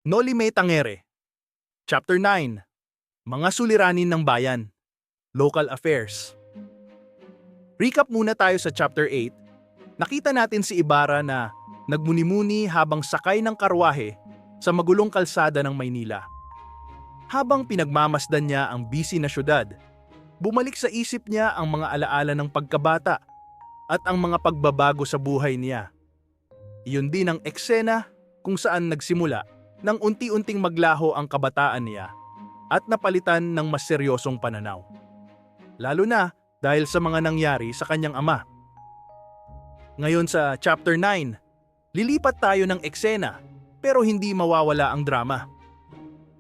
Noli Me Tangere, Chapter 9, Mga Suliranin ng Bayan, Local Affairs. Recap muna tayo sa Chapter 8. Nakita natin si Ibarra na nagmuni-muni habang sakay ng karwahe sa magulong kalsada ng Maynila. Habang pinagmamasdan niya ang busy na syudad, bumalik sa isip niya ang mga alaala ng pagkabata at ang mga pagbabago sa buhay niya. Iyon din ang eksena kung saan nagsimula nang unti-unting maglaho ang kabataan niya at napalitan ng mas seryosong pananaw. Lalo na dahil sa mga nangyari sa kanyang ama. Ngayon sa Chapter 9, lilipat tayo ng eksena pero hindi mawawala ang drama.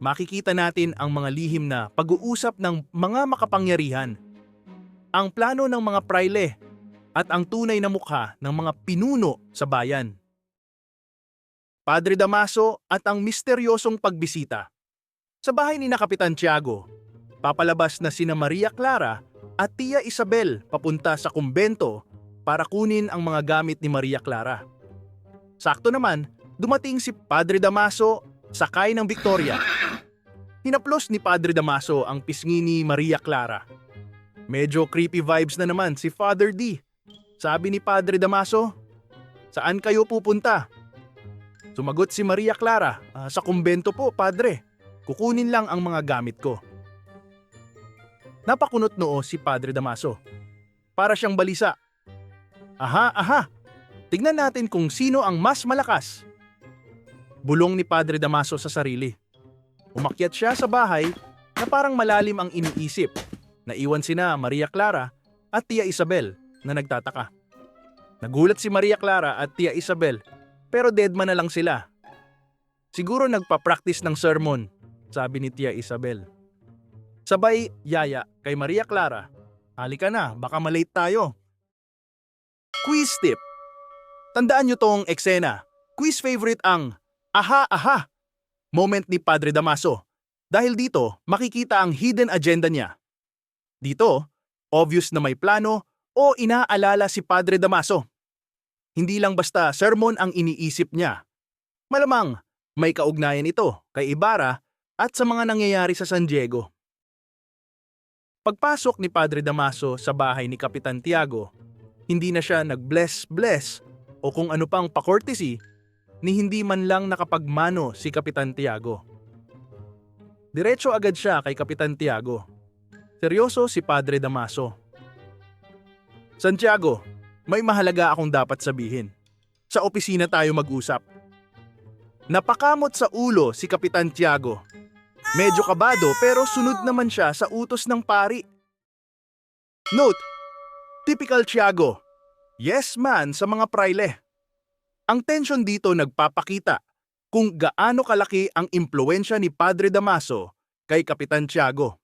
Makikita natin ang mga lihim na pag-uusap ng mga makapangyarihan, ang plano ng mga prayle at ang tunay na mukha ng mga pinuno sa bayan. Padre Damaso at ang misteryosong pagbisita. Sa bahay ni na Kapitan Tiago, papalabas na sina Maria Clara at Tia Isabel papunta sa kumbento para kunin ang mga gamit ni Maria Clara. Sakto naman, dumating si Padre Damaso sakay ng Victoria. Hinaplos ni Padre Damaso ang pisngi ni Maria Clara. Medyo creepy vibes na naman si Father D. Sabi ni Padre Damaso, "Saan kayo pupunta?" Sumagot si Maria Clara, "Sa kumbento po, Padre. Kukunin lang ang mga gamit ko." Napakunot noo si Padre Damaso. Para siyang balisa. Aha. Tignan natin kung sino ang mas malakas." Bulong ni Padre Damaso sa sarili. Umakyat siya sa bahay na parang malalim ang iniisip. Naiwan sina Maria Clara at Tia Isabel na nagtataka. Nagulat si Maria Clara at Tia Isabel pero deadman na lang sila. Siguro nagpa-practice ng sermon, sabi ni Tia Isabel. Sabay yaya kay Maria Clara, "Halika na, baka malate tayo." Quiz tip. Tandaan nyo tong eksena. Quiz favorite ang aha moment ni Padre Damaso. Dahil dito, makikita ang hidden agenda niya. Dito, obvious na may plano o inaalala si Padre Damaso. Hindi lang basta sermon ang iniisip niya. Malamang may kaugnayan ito kay Ibarra at sa mga nangyayari sa San Diego. Pagpasok ni Padre Damaso sa bahay ni Kapitan Tiago, hindi na siya nag-bless o kung ano pang pa-courtesy ni hindi man lang nakapagmano si Kapitan Tiago. Diretso agad siya kay Kapitan Tiago. Seryoso si Padre Damaso. "Santiago, may mahalaga akong dapat sabihin. Sa opisina tayo mag-usap." Napakamot sa ulo si Kapitan Tiago. Medyo kabado pero sunod naman siya sa utos ng pari. Note: typical Tiago. Yes man sa mga prayle. Ang tensyon dito nagpapakita kung gaano kalaki ang impluwensya ni Padre Damaso kay Kapitan Tiago.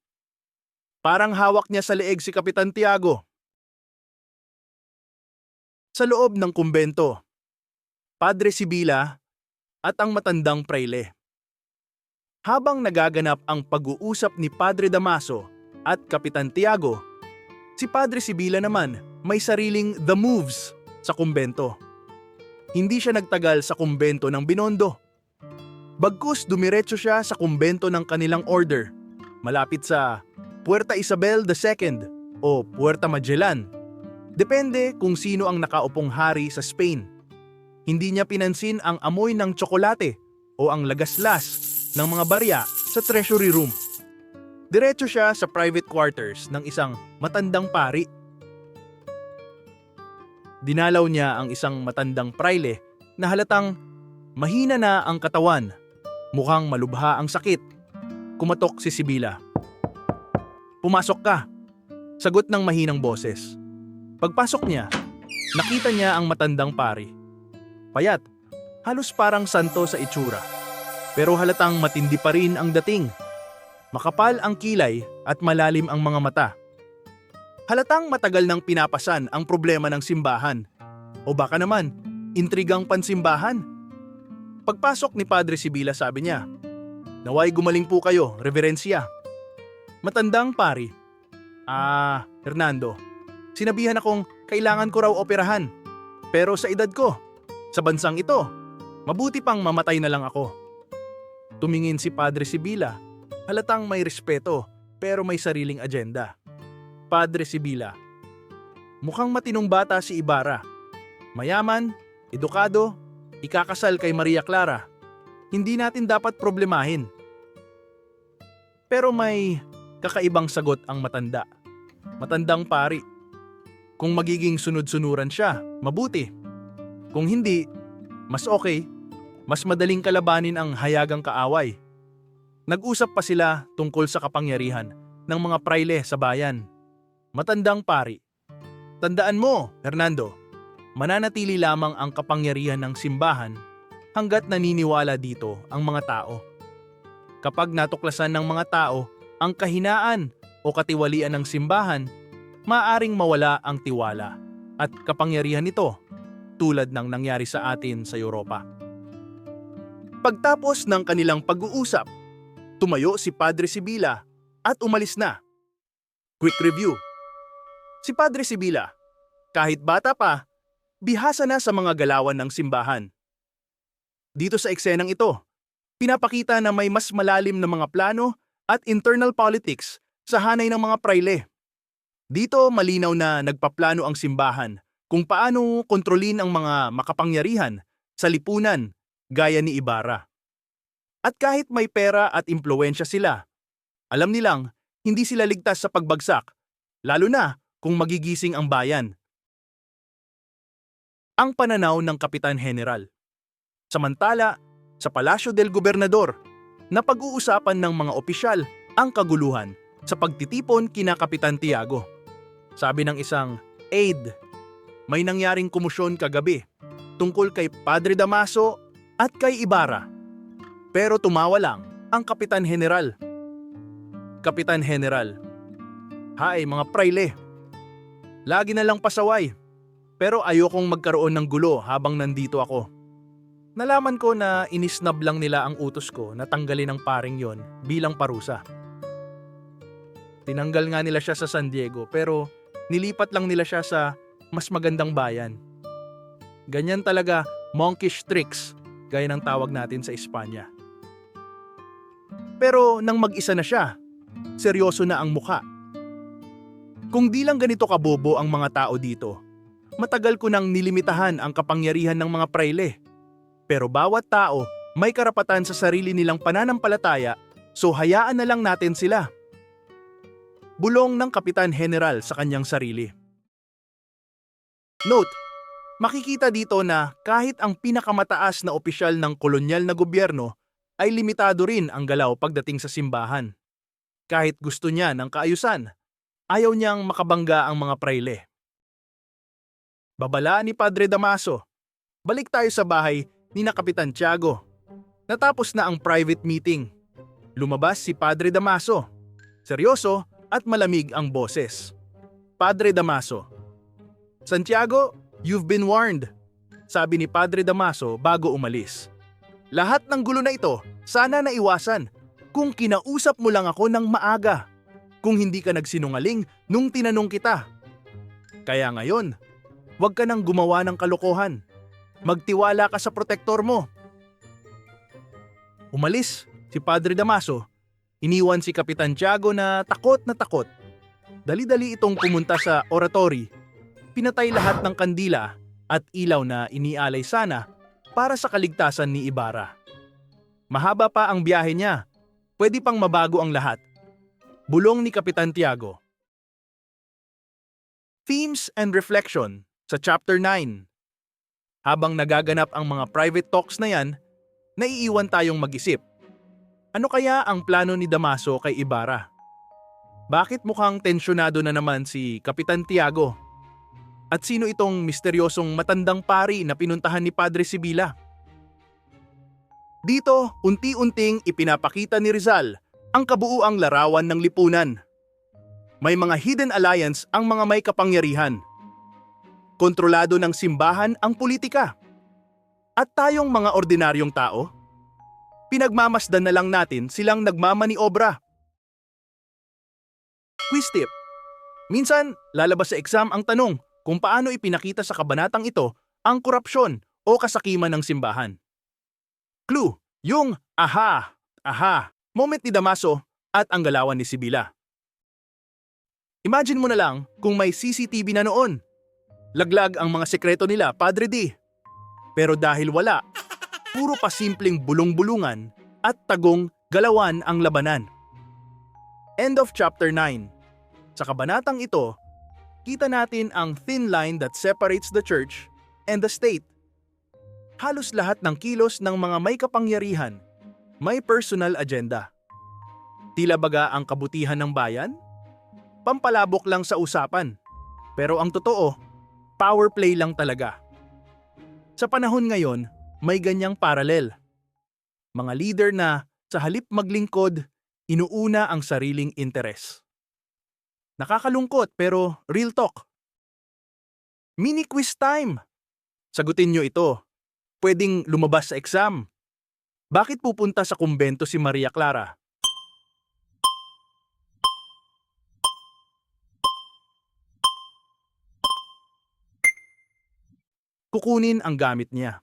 Parang hawak niya sa leeg si Kapitan Tiago. Sa loob ng kumbento, Padre Sibila at ang matandang prayle. Habang nagaganap ang pag-uusap ni Padre Damaso at Kapitan Tiago, si Padre Sibila naman may sariling the moves sa kumbento. Hindi siya nagtagal sa kumbento ng Binondo. Bagkus dumiretso siya sa kumbento ng kanilang order, malapit sa Puerta Isabel II o Puerta Magellan. Depende kung sino ang nakaupong hari sa Spain. Hindi niya pinansin ang amoy ng tsokolate o ang lagaslas ng mga barya sa treasury room. Diretso siya sa private quarters ng isang matandang pari. Dinalaw niya ang isang matandang prayle na halatang mahina na ang katawan, mukhang malubha ang sakit. Kumatok si Sibila. "Pumasok ka," sagot ng mahinang boses. Pagpasok niya, nakita niya ang matandang pari. Payat, halos parang santo sa itsura. Pero halatang matindi pa rin ang dating. Makapal ang kilay at malalim ang mga mata. Halatang matagal nang pinapasan ang problema ng simbahan. O baka naman, intrigang pansimbahan. Pagpasok ni Padre Sibila sabi niya, "Naway gumaling po kayo, Reverencia." Matandang pari, Hernando, sinabihan akong kailangan ko raw operahan. Pero sa edad ko, sa bansang ito, mabuti pang mamatay na lang ako." Tumingin si Padre Sibila. Halatang may respeto pero may sariling agenda. Padre Sibila. Mukhang matinong bata si Ibarra. Mayaman, edukado, ikakasal kay Maria Clara. Hindi natin dapat problemahin. Pero may kakaibang sagot ang matanda. Matandang pari. Kung magiging sunod-sunuran siya, mabuti. Kung hindi, mas okay. Mas madaling kalabanin ang hayagang kaaway. Nag-usap pa sila tungkol sa kapangyarihan ng mga prayle sa bayan. Matandang pari. Tandaan mo, Hernando, mananatili lamang ang kapangyarihan ng simbahan hanggat naniniwala dito ang mga tao. Kapag natuklasan ng mga tao ang kahinaan o katiwalian ng simbahan, maaaring mawala ang tiwala at kapangyarihan nito tulad ng nangyari sa atin sa Europa. Pagtapos ng kanilang pag-uusap, tumayo si Padre Sibila at umalis na. Quick review. Si Padre Sibila, kahit bata pa, bihasa na sa mga galawan ng simbahan. Dito sa eksenang ito, pinapakita na may mas malalim na mga plano at internal politics sa hanay ng mga prayle. Dito malinaw na nagpaplano ang simbahan kung paano kontrolin ang mga makapangyarihan sa lipunan gaya ni Ibarra. At kahit may pera at impluwensya sila, alam nilang hindi sila ligtas sa pagbagsak, lalo na kung magigising ang bayan. Ang pananaw ng Kapitan General. Samantala, sa Palasyo del Gobernador, napag-uusapan ng mga opisyal ang kaguluhan sa pagtitipon kina Kapitan Tiago. Sabi ng isang aide, may nangyaring kumusyon kagabi tungkol kay Padre Damaso at kay Ibarra. Pero tumawa lang ang Kapitan General. Kapitan General, hay mga prayle, lagi na lang pasaway, pero ayokong magkaroon ng gulo habang nandito ako. Nalaman ko na inisnab lang nila ang utos ko na tanggalin ang paring yon bilang parusa. Tinanggal nga nila siya sa San Diego pero nilipat lang nila siya sa mas magandang bayan. Ganyan talaga, monkish tricks, gaya ng tawag natin sa Espanya. Pero nang mag-isa na siya, seryoso na ang mukha. Kung di lang ganito kabobo ang mga tao dito, matagal ko nang nilimitahan ang kapangyarihan ng mga prayle. Pero bawat tao may karapatan sa sarili nilang pananampalataya, so hayaan na lang natin sila. Bulong ng Kapitan General sa kanyang sarili. Note, makikita dito na kahit ang pinakamataas na opisyal ng kolonyal na gobyerno ay limitado rin ang galaw pagdating sa simbahan. Kahit gusto niya ng kaayusan, ayaw niyang makabangga ang mga prayle. Babala ni Padre Damaso. Balik tayo sa bahay ni na Kapitan Tiago. Natapos na ang private meeting. Lumabas si Padre Damaso. Seryoso at malamig ang boses. Padre Damaso. Santiago, you've been warned, sabi ni Padre Damaso bago umalis. Lahat ng gulo na ito, sana naiwasan kung kinausap mo lang ako ng maaga, kung hindi ka nagsinungaling nung tinanong kita. Kaya ngayon, huwag ka nang gumawa ng kalokohan. Magtiwala ka sa protektor mo. Umalis si Padre Damaso, iniwan si Kapitan Tiago na takot na takot. Dali-dali itong pumunta sa oratory. Pinatay lahat ng kandila at ilaw na inialay sana para sa kaligtasan ni Ibarra. Mahaba pa ang biyahe niya. Pwede pang mabago ang lahat. Bulong ni Kapitan Tiago. Themes and Reflection sa Chapter 9. Habang nagaganap ang mga private talks na yan, naiiwan tayong mag-isip. Ano kaya ang plano ni Damaso kay Ibarra? Bakit mukhang tensyonado na naman si Kapitan Tiago? At sino itong misteryosong matandang pari na pinuntahan ni Padre Sibila? Dito, unti-unting ipinapakita ni Rizal ang kabuuang larawan ng lipunan. May mga hidden alliance ang mga may kapangyarihan. Kontrolado ng simbahan ang politika. At tayong mga ordinaryong tao, pinagmamasdan na lang natin silang nagmamaniobra. Quiz tip. Minsan, lalabas sa exam ang tanong kung paano ipinakita sa kabanatang ito ang korupsyon o kasakiman ng simbahan. Clue, yung aha Aha! Moment ni Damaso at ang galawan ni Sibila. Imagine mo na lang kung may CCTV na noon. Laglag ang mga sekreto nila, Padre D. Pero dahil wala, puro pasimpleng bulong-bulungan at tagong galawan ang labanan. End of chapter 9. Sa kabanatang ito, kita natin ang thin line that separates the church and the state. Halos lahat ng kilos ng mga may kapangyarihan may personal agenda. Tila baga ang kabutihan ng bayan? Pampalabok lang sa usapan. Pero ang totoo, power play lang talaga. Sa panahon ngayon, may ganyang paralel. Mga leader na sa halip maglingkod, inuuna ang sariling interes. Nakakalungkot pero real talk. Mini quiz time! Sagutin nyo ito. Pwedeng lumabas sa exam. Bakit pupunta sa kumbento si Maria Clara? Kukunin ang gamit niya.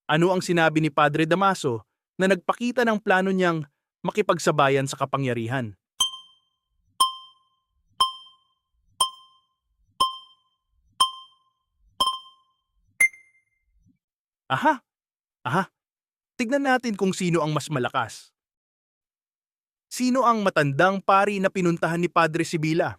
Ano ang sinabi ni Padre Damaso na nagpakita ng plano niyang makipagsabayan sa kapangyarihan? Aha! Aha! Tignan natin kung sino ang mas malakas. Sino ang matandang pari na pinuntahan ni Padre Sibila?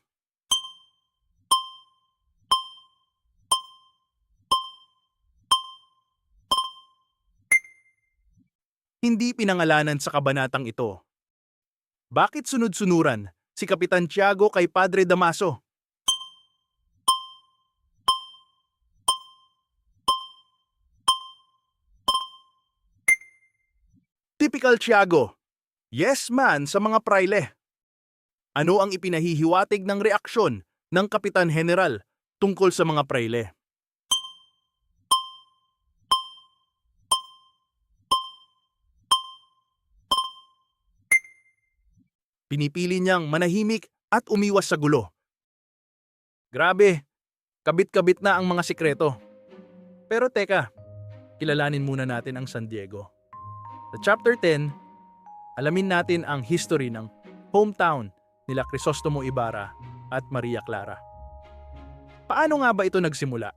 Hindi pinangalanan sa kabanatang ito. Bakit sunod-sunuran si Kapitan Tiago kay Padre Damaso? Typical Tiago. Yes man sa mga praile. Ano ang ipinahihiwatig ng reaksyon ng Kapitan General tungkol sa mga praile? Pinipili niyang manahimik at umiwas sa gulo. Grabe, kabit-kabit na ang mga sikreto. Pero teka, kilalanin muna natin ang San Diego. Sa chapter 10, alamin natin ang history ng hometown nila Crisostomo Ibarra at Maria Clara. Paano nga ba ito nagsimula?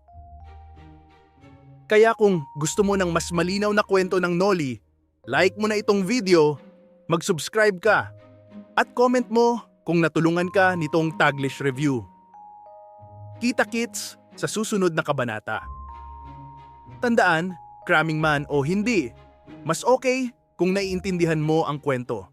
Kaya kung gusto mo ng mas malinaw na kwento ng Noli, like mo na itong video, mag-subscribe ka, at comment mo kung natulungan ka nitong Taglish Review. Kita-kits sa susunod na kabanata. Tandaan, cramming man o hindi, mas okay kung naiintindihan mo ang kwento